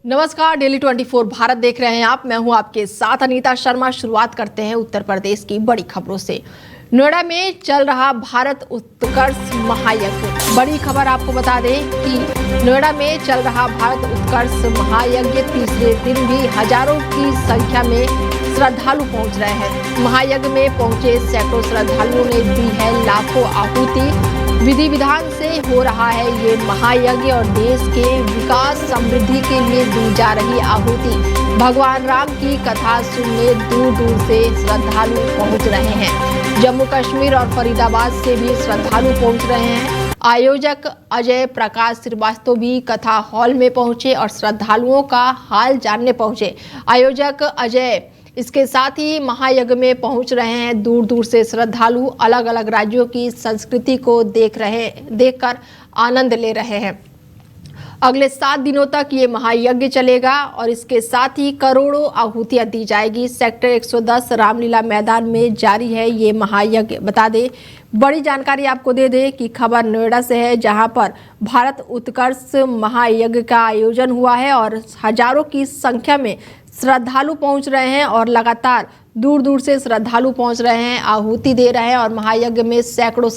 नमस्कार, डेली 24 भारत देख रहे हैं आप। मैं हूं आपके साथ अनीता शर्मा। शुरुआत करते हैं उत्तर प्रदेश की बड़ी खबरों से। नोएडा में चल रहा भारत उत्कर्ष महायज्ञ। बड़ी खबर आपको बता दें कि नोएडा में चल रहा भारत उत्कर्ष महायज्ञ तीसरे दिन भी हजारों की संख्या में श्रद्धालु पहुंच रहे हैं। महायज्ञ में पहुंचे सैकड़ों श्रद्धालुओं ने दी है लाखों आहुति। विधि विधान से हो रहा है ये महायज्ञ और देश के विकास समृद्धि के लिए दी जा रही आहुति। भगवान राम की कथा सुनने दूर दूर से श्रद्धालु पहुंच रहे हैं। जम्मू कश्मीर और फरीदाबाद से भी श्रद्धालु पहुंच रहे हैं। आयोजक अजय प्रकाश श्रीवास्तव भी कथा हॉल में पहुंचे और श्रद्धालुओं का हाल जानने पहुंचे। आयोजक अजय इसके साथ ही महायज्ञ में पहुंच रहे हैं। दूर दूर से श्रद्धालु अलग अलग राज्यों की संस्कृति को देखकर आनंद ले रहे हैं। अगले 7 दिनों तक ये महायज्ञ चलेगा और इसके साथ ही करोड़ों आहुतियां दी जाएगी। सेक्टर 110 रामलीला मैदान में जारी है ये महायज्ञ। बता दें, बड़ी जानकारी आपको दे दें कि खबर नोएडा से है, जहां पर भारत उत्कर्ष महायज्ञ का आयोजन हुआ है और हजारों की संख्या में श्रद्धालु पहुंच रहे हैं और लगातार दूर दूर से श्रद्धालु पहुंच रहे हैं, आहुति दे रहे हैं। और महायज्ञ में सैकड़ों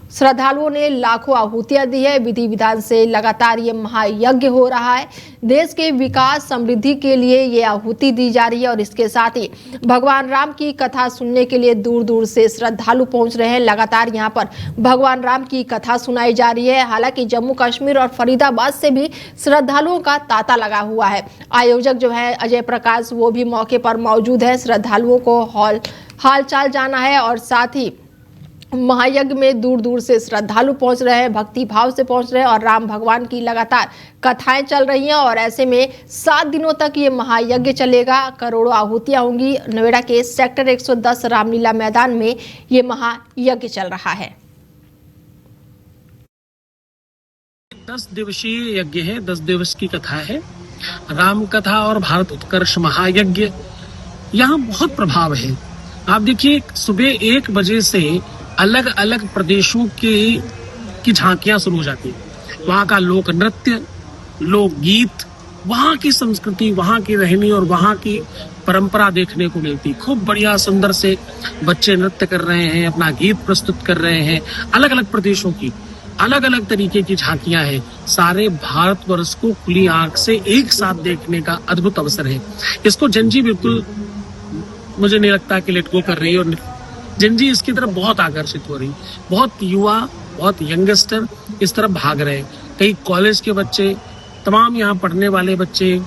श्रद्धालुओं ने लाखों आहुतियां दी है। विधि विधान से लगातार ये महायज्ञ हो रहा है। देश के विकास समृद्धि के लिए ये आहुति दी जा रही है और इसके साथ ही भगवान राम की कथा सुनने के लिए दूर दूर से श्रद्धालु पहुंच रहे हैं। लगातार यहाँ पर भगवान राम की कथा सुनाई जा रही है। हालांकि जम्मू कश्मीर और फरीदाबाद से भी श्रद्धालुओं का तांता लगा हुआ है। आयोजक जो है अजय प्रकाश, वो भी मौके पर मौजूद है। श्रद्धालुओं को हालचाल जाना है और साथ ही महायज्ञ में दूर दूर से श्रद्धालु पहुंच रहे हैं, भक्ति भाव से पहुंच रहे हैं और राम भगवान की लगातार कथाएं चल रही हैं। और ऐसे में 7 दिनों तक ये महायज्ञ चलेगा। करोड़ों आहुतियां होंगी। नोएडा के सेक्टर 110 रामलीला मैदान में ये महायज्ञ चल रहा है। 10 दिवसीय यज्ञ है, 10 दिवस की कथा है। राम कथा और भारत उत्कर्ष महायज्ञ, यहाँ बहुत प्रभाव है। आप देखिए, सुबह 1 बजे से अलग अलग प्रदेशों की झांकियां शुरू हो जाती है। वहाँ का लोक नृत्य, लोकगीत, वहाँ की संस्कृति, वहाँ की रहनी और वहाँ की परंपरा देखने को मिलती। खूब बढ़िया सुंदर से बच्चे नृत्य कर रहे हैं, अपना गीत प्रस्तुत कर रहे हैं। अलग अलग प्रदेशों की अलग अलग तरीके की झांकियां हैं। सारे भारतवर्ष को खुली आंख से एक साथ देखने का अद्भुत अवसर है। इसको जनजी बिल्कुल, मुझे नहीं लगता कि लेट गो कर रही है और जनजी इसकी तरफ बहुत आकर्षित हो रही। बहुत युवा, बहुत यंगस्टर इस तरफ भाग रहे हैं। कई कॉलेज के बच्चे, तमाम यहाँ पढ़ने वाले बच्चे,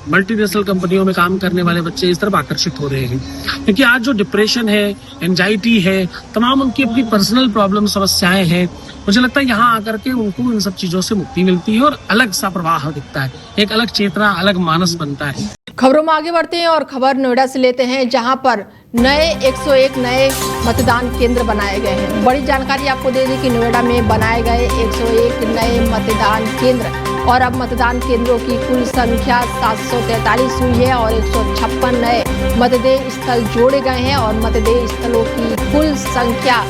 मल्टीनेशनल कंपनियों में काम करने वाले बच्चे इस तरफ आकर्षित हो रहे हैं। क्योंकि आज जो डिप्रेशन है, एंजाइटी है, तमाम उनकी अपनी पर्सनल प्रॉब्लम, समस्याएं हैं, मुझे लगता है यहाँ आकर के उनको इन सब चीजों से मुक्ति मिलती है और अलग सा प्रवाह दिखता है। एक अलग चेतना, अलग मानस बनता है। खबरों में आगे बढ़ते हैं और खबर नोएडा से लेते हैं, जहां पर 101 नए मतदान केंद्र बनाए गए हैं। बड़ी जानकारी आपको दे दी कि नोएडा में बनाए गए 101 नए मतदान केंद्र और अब मतदान केंद्रों की कुल संख्या 743 हुई है और 156 नए मतदेय स्थल जोड़े गए हैं और मतदेय स्थलों की कुल संख्या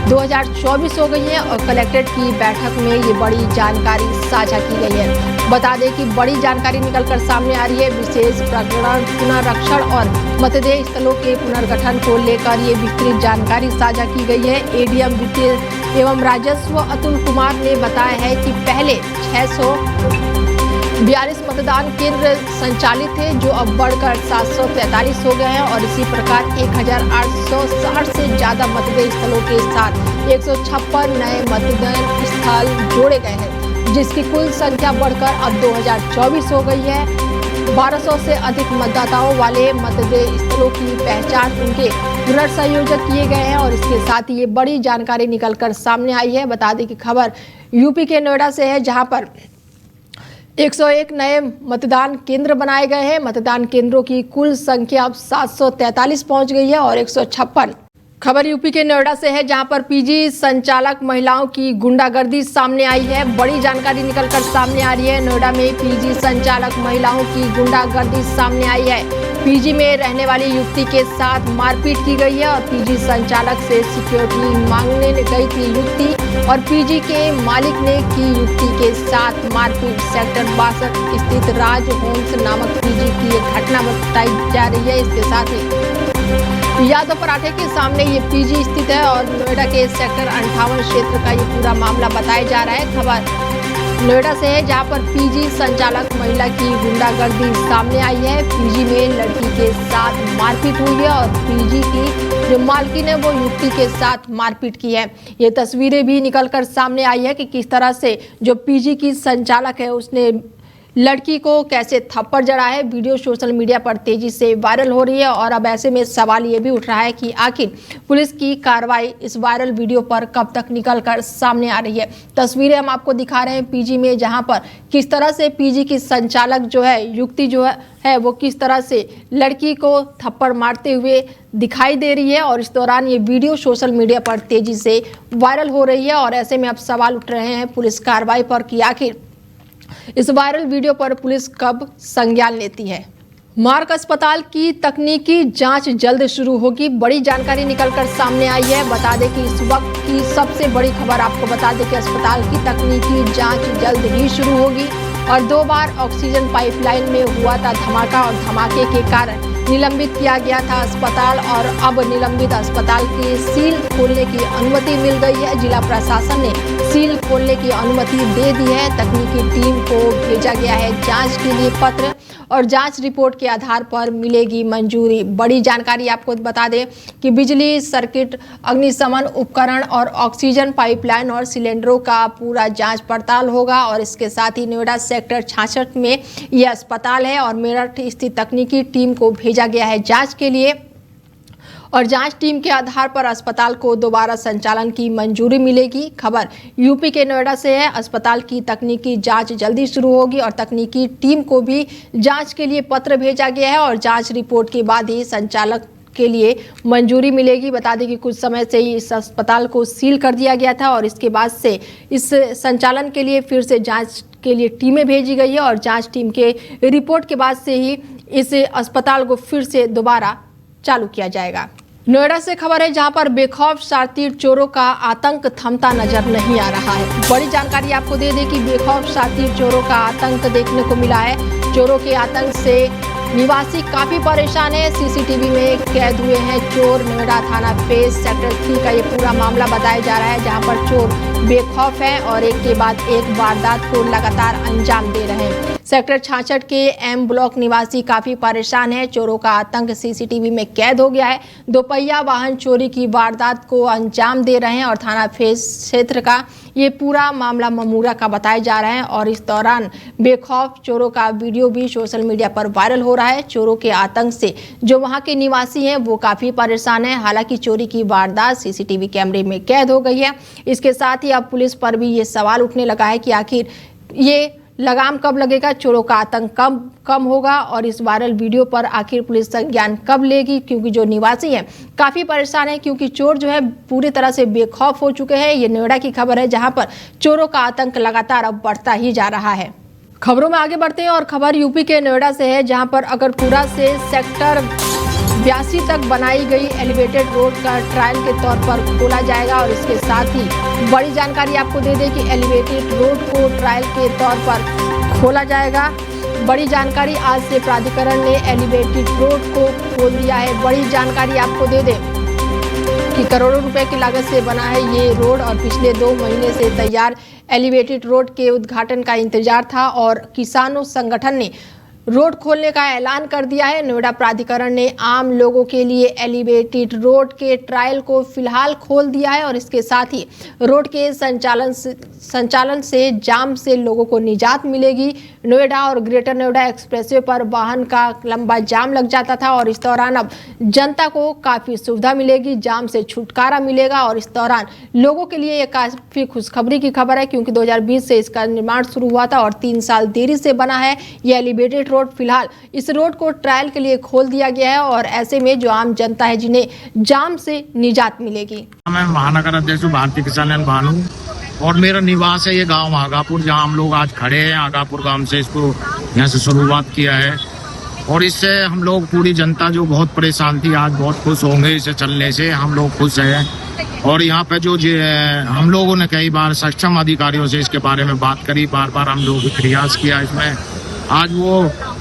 2024 हो गई है। और कलेक्ट्रेट की बैठक में ये बड़ी जानकारी साझा की गई है। बता दें कि बड़ी जानकारी निकलकर सामने आ रही है। विशेष प्रकरण पुनर्रक्षण और मतदेय स्थलों के पुनर्गठन को लेकर ये विस्तृत जानकारी साझा की गई है। एडीएम वित्त एवं राजस्व अतुल कुमार ने बताया है कि पहले 642 मतदान केंद्र संचालित थे, जो अब बढ़कर 743 हो गए हैं और इसी प्रकार 1860 से ज्यादा मतदेय स्थलों के साथ 156 नए मतदान स्थल जोड़े गए हैं, जिसकी कुल संख्या बढ़कर अब 2024 हो गई है। 1200 से अधिक मतदाताओं वाले मतदेय स्थलों की पहचान, उनके पुनर्संयोजक किए गए हैं और इसके साथ ही ये बड़ी जानकारी निकलकर सामने आई है। बता दें कि खबर यूपी के नोएडा से है, जहां पर 101 नए मतदान केंद्र बनाए गए हैं। मतदान केंद्रों की कुल संख्या अब 743 पहुंच गई है और 156। खबर यूपी के नोएडा से है, जहां पर पीजी संचालक महिलाओं की गुंडागर्दी सामने आई है। बड़ी जानकारी निकलकर सामने आ रही है। नोएडा में पीजी संचालक महिलाओं की गुंडागर्दी सामने आई है। पीजी में रहने वाली युवती के साथ मारपीट की गई है और पीजी संचालक से सिक्योरिटी मांगने गई थी युवती और पीजी के मालिक ने की युवती के साथ मारपीट। सेक्टर 62 स्थित राज होम्स नामक पीजी की एक घटना बताई जा रही है। इसके साथ ही यादव पराठे के सामने ये पीजी स्थित है और नोएडा के सेक्टर 58 क्षेत्र का ये पूरा मामला बताया जा रहा है। खबर नोएडा से है, जहां पर पीजी संचालक महिला की गुंडागर्दी सामने आई है। पीजी में लड़की के साथ मारपीट हुई है और पीजी की जो मालकिन है वो युवती के साथ मारपीट की है। ये तस्वीरें भी निकलकर सामने आई है कि किस तरह से जो पीजी की संचालक है उसने लड़की को कैसे थप्पड़ जड़ा है। वीडियो सोशल मीडिया पर तेजी से वायरल हो रही है और अब ऐसे में सवाल ये भी उठ रहा है कि आखिर पुलिस की कार्रवाई इस वायरल वीडियो पर कब तक निकलकर सामने आ रही है। तस्वीरें हम आपको दिखा रहे हैं पीजी में, जहां पर किस तरह से पीजी की संचालक जो है युवती जो है वो किस तरह से लड़की को थप्पड़ मारते हुए दिखाई दे रही है और इस दौरान ये वीडियो सोशल मीडिया पर तेजी से वायरल हो रही है और ऐसे में अब सवाल उठ रहे हैं पुलिस कार्रवाई पर कि आखिर इस वायरल वीडियो पर पुलिस कब संज्ञान लेती है। मार्क अस्पताल की तकनीकी जांच जल्द शुरू होगी, बड़ी जानकारी निकलकर सामने आई है। बता दें कि इस वक्त की सबसे बड़ी खबर आपको बता दें कि अस्पताल की तकनीकी जांच जल्द ही शुरू होगी और 2 बार ऑक्सीजन पाइपलाइन में हुआ था धमाका और धमाके के कारण निलंबित किया गया था अस्पताल और अब निलंबित अस्पताल की सील खोलने की अनुमति मिल गई है। जिला प्रशासन ने सील खोलने की अनुमति दे दी है। तकनीकी टीम को भेजा गया है जांच के लिए पत्र और जांच रिपोर्ट के आधार पर मिलेगी मंजूरी। बड़ी जानकारी आपको बता दें कि बिजली सर्किट, अग्निशमन उपकरण और ऑक्सीजन पाइपलाइन और सिलेंडरों का पूरा जांच पड़ताल होगा और इसके साथ ही नोएडा सेक्टर 66 में यह अस्पताल है और मेरठ स्थित तकनीकी टीम को भेजा गया है जांच के लिए और जांच टीम के आधार पर अस्पताल को दोबारा संचालन की मंजूरी मिलेगी। खबर यूपी के नोएडा से है। अस्पताल की तकनीकी जांच जल्दी शुरू होगी और तकनीकी टीम को भी जांच के लिए पत्र भेजा गया है और जांच रिपोर्ट के बाद ही संचालक के लिए मंजूरी मिलेगी। बता दें कि कुछ समय से ही इस अस्पताल को सील कर दिया गया था और इसके बाद से इस संचालन के लिए फिर से जांच के लिए टीमें भेजी गई है और जांच टीम के रिपोर्ट के बाद से ही इस अस्पताल को फिर से दोबारा चालू किया जाएगा। नोएडा से खबर है, जहां पर बेखौफ शातिर चोरों का आतंक थमता नजर नहीं आ रहा है। बड़ी जानकारी आपको दे दें कि बेखौफ शातिर चोरों का आतंक देखने को मिला है। चोरों के आतंक से निवासी काफी परेशान है। सीसीटीवी में कैद हुए हैं चोर। नोएडा थाना फेज सेक्टर 3 का ये पूरा मामला बताया जा रहा है, जहां पर चोर बेखौफ हैं और एक के बाद एक वारदात को लगातार अंजाम दे रहे हैं। सेक्टर 66 के एम ब्लॉक निवासी काफी परेशान है। चोरों का आतंक सीसीटीवी में कैद हो गया है। दोपहिया वाहन चोरी की वारदात को अंजाम दे रहे हैं और थाना फेज क्षेत्र का ये पूरा मामला ममूरा का बताया जा रहा है और इस दौरान बेखौफ चोरों का वीडियो भी सोशल मीडिया पर वायरल हो रहा है। चोरों के आतंक से जो वहां के निवासी हैं वो काफी परेशान है। हालांकि चोरी की वारदात सीसीटीवी कैमरे में कैद हो गई है। इसके साथ ही अब पुलिस पर भी ये सवाल उठने लगा है कि आखिर ये लगाम कब लगेगा, चोरों का आतंक कम होगा और इस वायरल वीडियो पर आखिर पुलिस संज्ञान कब लेगी, क्योंकि जो निवासी हैं काफी परेशान है क्योंकि चोर जो है पूरी तरह से बेखौफ हो चुके हैं। ये नोएडा की खबर है, जहां पर चोरों का आतंक लगातार अब बढ़ता ही जा रहा है। खबरों में आगे बढ़ते हैं और खबर यूपी के नोएडा से है, जहां पर अगरपुरा से सेक्टर 82 तक बनाई गई एलिवेटेड रोड का ट्रायल के तौर पर खोला जाएगा और इसके साथ ही बड़ी जानकारी आपको दे दें कि एलिवेटेड रोड को ट्रायल के तौर पर खोला जाएगा। बड़ी जानकारी, आज से प्राधिकरण ने एलिवेटेड रोड को खोल दिया है। बड़ी जानकारी आपको दे दें कि करोड़ों रुपए की लागत से बना है ये रोड और पिछले 2 महीने से तैयार एलिवेटेड रोड के उद्घाटन का इंतजार था और किसानों संगठन ने रोड खोलने का ऐलान कर दिया है। नोएडा प्राधिकरण ने आम लोगों के लिए एलिवेटेड रोड के ट्रायल को फिलहाल खोल दिया है और इसके साथ ही रोड के संचालन से जाम से लोगों को निजात मिलेगी। नोएडा और ग्रेटर नोएडा एक्सप्रेसवे पर वाहन का लंबा जाम लग जाता था और इस दौरान अब जनता को काफ़ी सुविधा मिलेगी, जाम से छुटकारा मिलेगा और इस दौरान लोगों के लिए ये काफ़ी खुशखबरी की खबर है क्योंकि 2020 से इसका निर्माण शुरू हुआ था और 3 साल देरी से बना है ये एलिवेटेड रोड। फिलहाल इस रोड को ट्रायल के लिए खोल दिया गया है और ऐसे में जो आम जनता है जिन्हें जाम से निजात मिलेगी। मैं महानगर अध्यक्ष भारतीय किसान भानु और मेरा निवास है ये गांव आगापुर, जहां हम लोग आज खड़े हैं। आगापुर गांव से इसको यहाँ से शुरुआत किया है और इससे हम लोग पूरी जनता जो बहुत परेशान थी आज बहुत खुश होंगे इसे चलने से। हम लोग खुश हैं। और यहाँ पे जो हम लोगों ने कई बार सक्षम अधिकारियों से इसके बारे में बात करी, बार बार हम लोग प्रयास किया इसमें। आज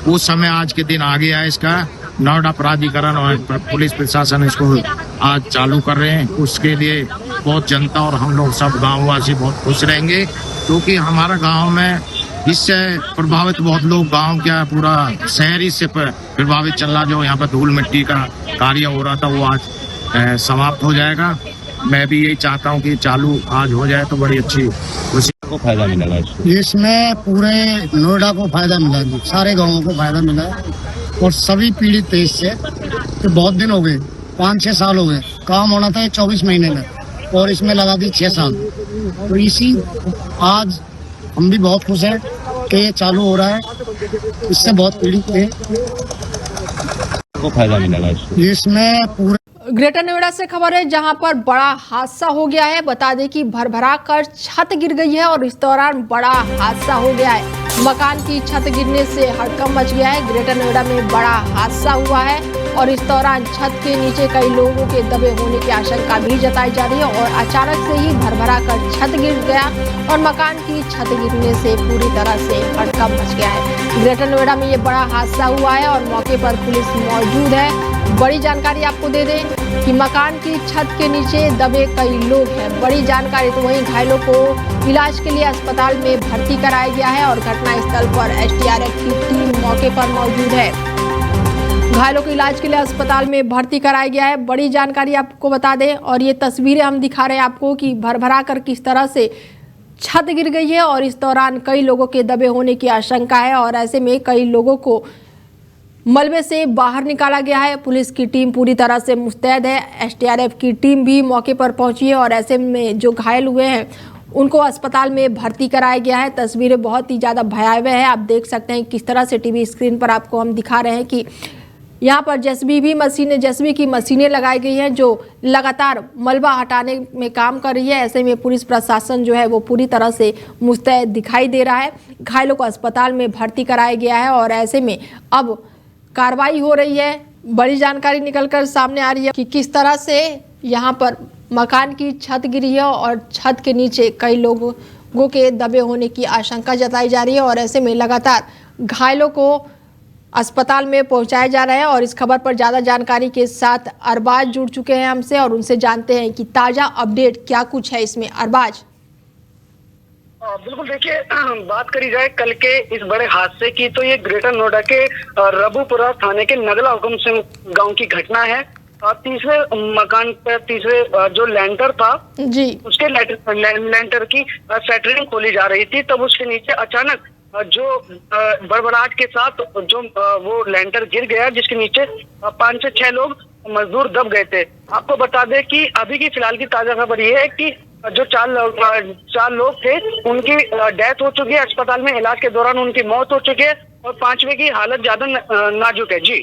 वो समय आज के दिन आ गया है इसका। नोएडा प्राधिकरण और पुलिस प्रशासन इसको आज चालू कर रहे हैं। उसके लिए बहुत जनता और हम लोग सब गाँववासी बहुत खुश रहेंगे, क्योंकि हमारा गाँव में इससे प्रभावित बहुत लोग, गांव क्या पूरा शहर इससे प्रभावित चल रहा। जो यहाँ पर धूल मिट्टी का कार्य हो रहा था वो आज समाप्त हो जाएगा। मैं भी यही चाहता हूँ कि चालू आज हो जाए तो बड़ी अच्छी खुशी को फायदा मिलेगा इसमें पूरे नोएडा को फायदा मिला, सारे गाँवों को फायदा मिला और सभी पीड़ित थे इससे। तो बहुत दिन हो गए, 5-6 साल हो गए। काम होना था 24 महीने में और इसमें लगा दी 6 साल। तो इसी आज हम भी बहुत खुश हैं कि ये चालू हो रहा है। इससे बहुत पीड़ित थे, को फायदा मिलेगा इसमें पूरे। ग्रेटर नोएडा से खबर है जहां पर बड़ा हादसा हो गया है। बता दें कि भरभरा कर छत गिर गई है और इस दौरान बड़ा हादसा हो गया है। मकान की छत गिरने से हड़कंप मच गया है। ग्रेटर नोएडा में बड़ा हादसा हुआ है और इस दौरान छत के नीचे कई लोगों के दबे होने की आशंका भी जताई जा रही है और अचानक से ही भरभरा कर छत गिर गया और मकान की छत गिरने से पूरी तरह से हड़कंप मच गया है। ग्रेटर नोएडा में ये बड़ा हादसा हुआ है और मौके पर पुलिस मौजूद है। बड़ी जानकारी आपको दे दें कि मकान की छत के नीचे दबे कई लोग हैं। बड़ी जानकारी। तो वहीं घायलों को इलाज के लिए अस्पताल में भर्ती कराया गया है और घटनास्थल पर एसडीआरएफ की टीम मौके पर मौजूद है। घायलों को इलाज के लिए अस्पताल में भर्ती कराया गया है। बड़ी जानकारी आपको बता दें और ये तस्वीरें हम दिखा रहे हैं आपको कि भरभरा कर किस तरह से छत गिर गई है और इस दौरान कई लोगों के दबे होने की आशंका है और ऐसे में कई लोगों को मलबे से बाहर निकाला गया है। पुलिस की टीम पूरी तरह से मुस्तैद है। एसडीआरएफ की टीम भी मौके पर पहुंची है और ऐसे में जो घायल हुए हैं उनको अस्पताल में भर्ती कराया गया है। तस्वीरें बहुत ही ज़्यादा भयावह है। आप देख सकते हैं किस तरह से टीवी स्क्रीन पर आपको हम दिखा रहे हैं कि यहाँ पर जेसीबी की मशीनें लगाई गई हैं जो लगातार मलबा हटाने में काम कर रही है। ऐसे में पुलिस प्रशासन जो है वो पूरी तरह से मुस्तैद दिखाई दे रहा है। घायलों को अस्पताल में भर्ती कराया गया है और ऐसे में अब कार्रवाई हो रही है। बड़ी जानकारी निकलकर सामने आ रही है कि किस तरह से यहाँ पर मकान की छत गिरी है और छत के नीचे कई लोगों के दबे होने की आशंका जताई जा रही है और ऐसे में लगातार घायलों को अस्पताल में पहुंचाया जा रहा है। और इस खबर पर ज़्यादा जानकारी के साथ अरबाज जुड़ चुके हैं हमसे और उनसे जानते हैं कि ताज़ा अपडेट क्या कुछ है इसमें। अरबाज। बिल्कुल, देखिए बात करी जाए कल के इस बड़े हादसे की तो ये ग्रेटर नोएडा के रबुपुरा थाने के नगला हुकम सिंह गांव की घटना है। तीसरे मकान पर तीसरे जो लेंटर था जी उसके लेंटर की सेटरिंग खोली जा रही थी, तब उसके नीचे अचानक जो बड़बड़ाहट के साथ जो वो लेंटर गिर गया जिसके नीचे 5 से 6 लोग मजदूर दब गए थे। आपको बता दें कि अभी की फिलहाल की ताजा खबर ये है कि जो 4 लोग थे उनकी डेथ हो चुकी है। अस्पताल में इलाज के दौरान उनकी मौत हो चुकी है और 5वें की हालत ज्यादा नाजुक है। जी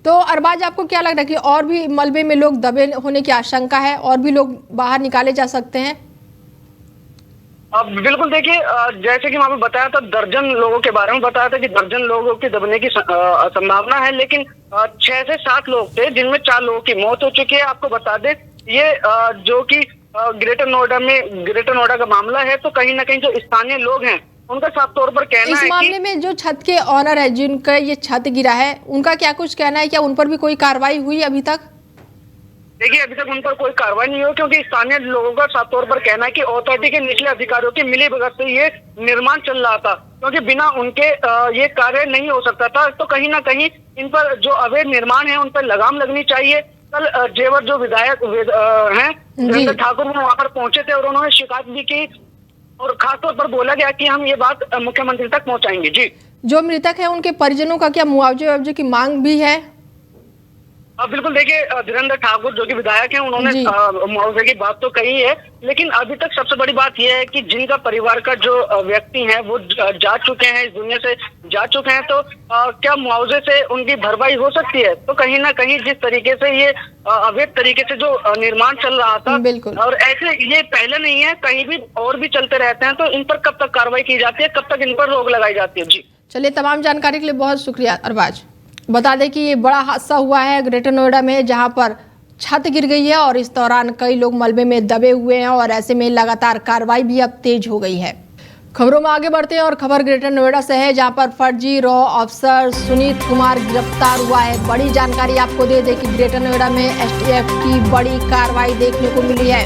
तो अरबाज, आपको क्या लग रहा है कि और भी मलबे में लोग दबे होने की आशंका है, और भी लोग बाहर निकाले जा सकते हैं? अब बिल्कुल, देखिए जैसे कि मैं आपको बताया था, दर्जन लोगों के बारे में बताया था कि दर्जन लोगों की दबने की संभावना है, लेकिन 6 से 7 लोग थे जिनमें 4 लोगों की मौत हो चुकी है। आपको बता दें ये जो कि ग्रेटर नोएडा का मामला है, तो कहीं ना कहीं जो स्थानीय लोग हैं उनका साफ तौर पर कहना है इस मामले में जो छत के ऑनर है जिनका ये छत गिरा है, उनका क्या कुछ कहना है? क्या उन पर भी कोई कार्रवाई हुई अभी तक? देखिए अभी तक उन पर कोई कार्रवाई नहीं हुई, क्योंकि स्थानीय लोगों का साफ तौर पर कहना है कि अथॉरिटी के निचले अधिकारियों की मिलीभगत से ये निर्माण चल रहा था, क्योंकि बिना उनके ये कार्य नहीं हो सकता था। तो कहीं ना कहीं इन पर जो अवैध निर्माण है उन पर लगाम लगनी चाहिए। कल जेवर जो विधायक हैं वीरेंद्र ठाकुर वहां पर पहुंचे थे और उन्होंने शिकायत भी की और खासतौर पर बोला गया कि हम ये बात मुख्यमंत्री तक पहुंचाएंगे। जी, जो मृतक है उनके परिजनों का क्या मुआवजे की मांग भी है? बिल्कुल, देखिए वीरेंद्र ठाकुर जो कि विधायक हैं उन्होंने मुआवजे की बात तो कही है, लेकिन अभी तक सबसे बड़ी बात यह है कि जिनका परिवार का जो व्यक्ति हैं वो जा चुके हैं, इस दुनिया से जा चुके हैं, तो क्या मुआवजे से उनकी भरपाई हो सकती है? तो कहीं ना कहीं जिस तरीके से ये अवैध तरीके से जो निर्माण चल रहा था, और ऐसे ये पहले नहीं है, कहीं भी और भी चलते रहते हैं, तो इन पर कब तक कार्रवाई की जाती है, कब तक इन पर रोक लगाई जाती है? जी चलिए, तमाम जानकारी के लिए बहुत शुक्रिया अरबाज। बता दें कि ये बड़ा हादसा हुआ है ग्रेटर नोएडा में, जहां पर छत गिर गई है और इस दौरान कई लोग मलबे में दबे हुए हैं और ऐसे में लगातार कार्रवाई भी अब तेज हो गई है। खबरों में आगे बढ़ते हैं और खबर ग्रेटर नोएडा से है, जहां पर फर्जी रॉ अफसर सुनीत कुमार गिरफ्तार हुआ है। बड़ी जानकारी आपको दे दें कि ग्रेटर नोएडा में एसटीएफ की बड़ी कार्रवाई देखने को मिली है।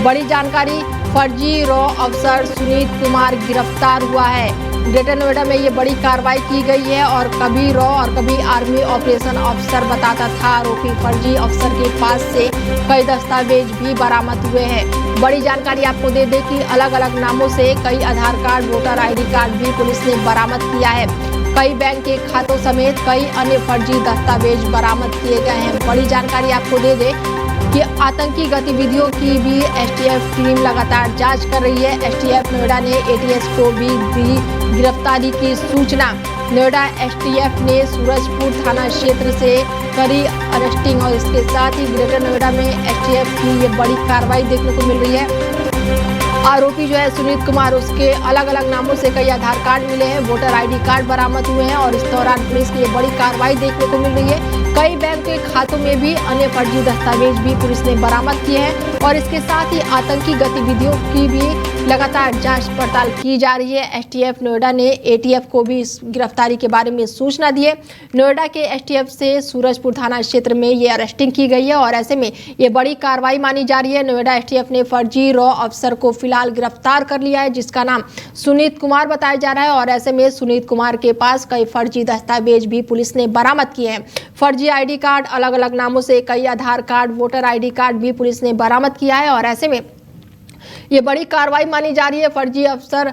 बड़ी जानकारी, फर्जी रॉ अफसर सुनीत कुमार गिरफ्तार हुआ है। ग्रेटर नोएडा में ये बड़ी कार्रवाई की गई है और कभी रॉ और कभी आर्मी ऑपरेशन अफसर बताता था आरोपी। फर्जी अफसर के पास से कई दस्तावेज भी बरामद हुए हैं। बड़ी जानकारी आपको दे दें कि अलग अलग नामों से कई आधार कार्ड, वोटर आईडी कार्ड भी पुलिस ने बरामद किया है। कई बैंक के खातों समेत कई अन्य फर्जी दस्तावेज बरामद किए गए हैं। बड़ी जानकारी आपको दे दें कि आतंकी गतिविधियों की भी एसटीएफ टीम लगातार जांच कर रही है। एसटीएफ नोएडा ने एटीएस को भी दी गिरफ्तारी की सूचना। नोएडा एसटीएफ ने सूरजपुर थाना क्षेत्र से करी अरेस्टिंग और इसके साथ ही ग्रेटर नोएडा में एसटीएफ की ये बड़ी कार्रवाई देखने को मिल रही है। आरोपी जो है सुनीत कुमार, उसके अलग अलग नामों से कई आधार कार्ड मिले हैं, वोटर आईडी कार्ड बरामद हुए हैं और इस दौरान पुलिस की ये बड़ी कार्रवाई देखने को मिल रही है। कई बैंक के खातों में भी अन्य फर्जी दस्तावेज भी पुलिस ने बरामद किए हैं और इसके साथ ही आतंकी गतिविधियों की भी लगातार जांच पड़ताल की जा रही है। एसटीएफ नोएडा ने एटीएफ को भी इस गिरफ्तारी के बारे में सूचना दी है। नोएडा के एसटीएफ से सूरजपुर थाना क्षेत्र में ये अरेस्टिंग की गई है और ऐसे में ये बड़ी कार्रवाई मानी जा रही है। नोएडा एसटीएफ ने फर्जी रॉ अफसर को फिलहाल गिरफ्तार कर लिया है, जिसका नाम सुनीत कुमार बताया जा रहा है और ऐसे में सुनीत कुमार के पास कई फर्जी दस्तावेज भी पुलिस ने बरामद किए हैं। फर्जी आईडी कार्ड, अलग अलग नामों से कई आधार कार्ड, वोटर आईडी कार्ड भी पुलिस ने बरामद किया है और ऐसे में ये बड़ी कार्रवाई मानी जा रही है। फर्जी अफसर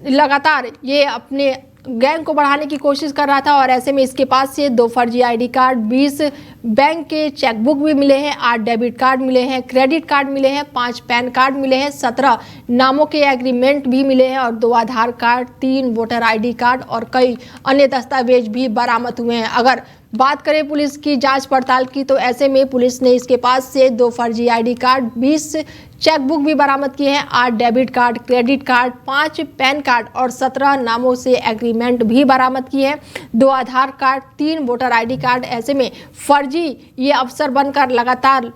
लगातार ये अपने गैंग को बढ़ाने की कोशिश कर रहा था और ऐसे में इसके पास से 2 फर्जी आईडी कार्ड, 20 बैंक के चेकबुक भी मिले हैं, 8 डेबिट कार्ड मिले हैं, क्रेडिट कार्ड मिले हैं, 5 पैन कार्ड मिले हैं, 17 नामों के एग्रीमेंट भी मिले हैं और 2 आधार कार्ड, 3 वोटर आईडी कार्ड और कई अन्य दस्तावेज भी बरामद हुए हैं। अगर बात करें पुलिस की जांच पड़ताल की तो ऐसे में पुलिस ने इसके पास से 2 फर्जी आईडी कार्ड, 20 चेकबुक भी बरामद किए हैं, 8 debit card, credit card, 5 pan card और 17 नामों से एग्रीमेंट भी बरामद किए हैं, 2 आधार कार्ड, 3 वोटर आईडी कार्ड। ऐसे में फर्जी ये अफसर बनकर लगातार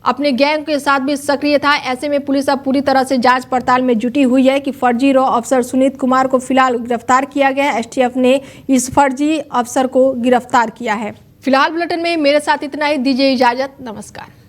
अपने गैंग के साथ भी सक्रिय था। ऐसे में पुलिस अब पूरी तरह से जांच पड़ताल में जुटी हुई है कि फर्जी रॉ अफसर सुनीत कुमार को फिलहाल गिरफ्तार किया गया है। एसटीएफ ने इस फर्जी अफसर को गिरफ्तार किया है। फिलहाल बुलेटिन में मेरे साथ इतना ही, दीजिए इजाजत, नमस्कार।